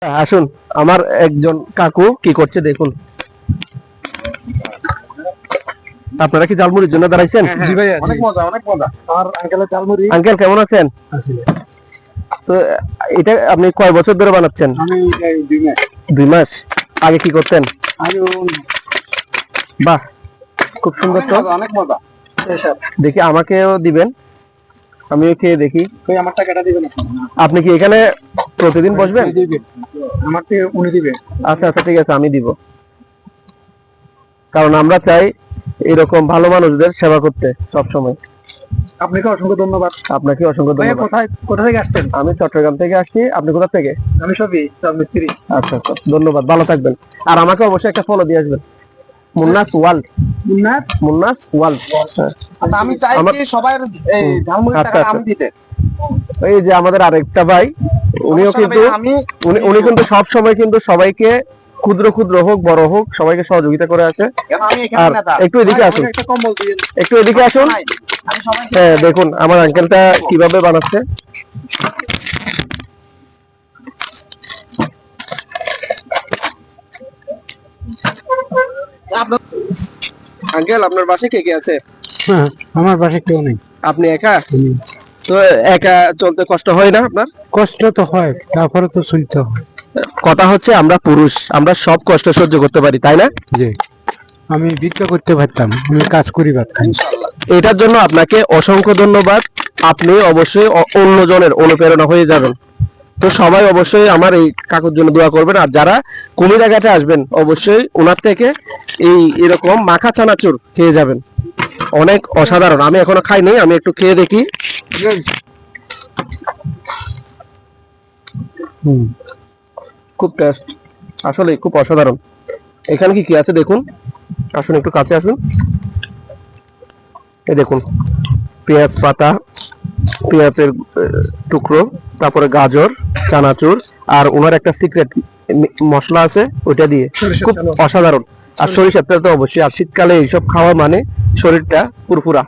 আসুন, আমার একজন কাকু কি করছে দেখুন। আপনারা কি ঝালমুড়ির জন্য দাঁড়াইছেন? জি ভাই, অনেক মজা অনেক মজা। আর আঙ্কেলের ঝালমুড়ি। আঙ্কেল কেমন আছেন? তো এটা আপনি কয় বছর ধরে বানাচ্ছেন? আমি 2 মাস। 2 মাস। আগে কি করতেন? আমি বাহ, খুব সুন্দর তো। অনেক মজা। দেখি আমাকেও দিবেন, আমিও খেয়ে দেখি। কই আমার টাকাটা দিবেন আপনি কি এখানে প্রতিদিন বসবেন? দিবেন, আমাকে উনি দিবেন। আচ্ছা আচ্ছা, ঠিক আছে, আমি দিব। কারণ আমরা চাই এরকম ভালো মানুষদের সেবা করতে সব সময়। আপনাকে অসংখ্য ধন্যবাদ। আপনাকে অসংখ্য ধন্যবাদ। কোথা থেকে আসছেন? আমি চট্টগ্রাম থেকে আসছি। আপনি কোথা থেকে? আমি সবই মিস্ত্রি। আচ্ছা আচ্ছা, ধন্যবাদ, ভালো থাকবেন। আর আমাকে অবশ্যই একটা ফলো দিয়ে আসবেন, মুন্নাস ওয়ার্ল্ড। মুন্নাস ওয়ার্ল্ড। আচ্ছা, আমি চাই কি সবার এই ঝালমুড়ির আচ্ছা, টাকা আচ্ছা। আমি দিতে। এই যে আমাদের আরেকটা ভাই, উনিও কিন্তু উনি কিন্তু সব সময় কিন্তু সবাইকে ক্ষুদ্র ক্ষুদ্র হোক বড় হোক সবাইকে সহযোগিতা করে আসে। আমি এখানে আর নেতা। একটু এদিকে আসুন, একটা কম্বল দিবেন। একটু এদিকে আসুন। আমি সবাইকে হ্যাঁ, দেখুন আমার আঙ্কেলটা কিভাবে বানাচ্ছে। আঙ্কেল, আপনার বাসায় কে কে আছে? হ্যাঁ, আমার বাসায় কেউ নেই। আপনি একা? তো একা চলতে কষ্ট হয় না আপনার? কষ্ট তো হয়, তারপরে তো চলতে হয়। কথা হচ্ছে আমরা পুরুষ, আমরা সব কষ্ট সহ্য করতে পারি, তাই না? জি, আমি ভিক্ষা করতে পারতাম, আমি কাজ করি ভাত খাই। এটার জন্য আপনাকে অসংখ্য ধন্যবাদ। আপনি অবশ্যই অন্যজনের অনুপ্রেরণা হয়ে যাবেন। তো সবাই অবশ্যই আমার এই কাকুর জন্য দোয়া করবেন। আর যারা কুমিরাঘাটে আসবেন অবশ্যই ওনার থেকে এরকম মাখা চানাচুর খেয়ে যাবেন, অনেক অসাধারণ। আমি এখনো খাইনি, আমি একটু খেয়ে দেখি। খুব টেস্ট, আসলে খুব অসাধারণ। এখানে কি কি আছে দেখুন, আসুন একটু কাছে আসুন। এই দেখুন, পেঁয়াজ পাতা, পেঁয়াজের টুকরো, তারপরে গাজর, চানাচুর, আর ওনার একটা সিক্রেট মশলা আছে ওইটা দিয়ে, খুব অসাধারণ। আর সরিষার তেল তো অবশ্যই। আর শীতকালে এইসব খাওয়া মানে শরীরটা ফুরফুরা।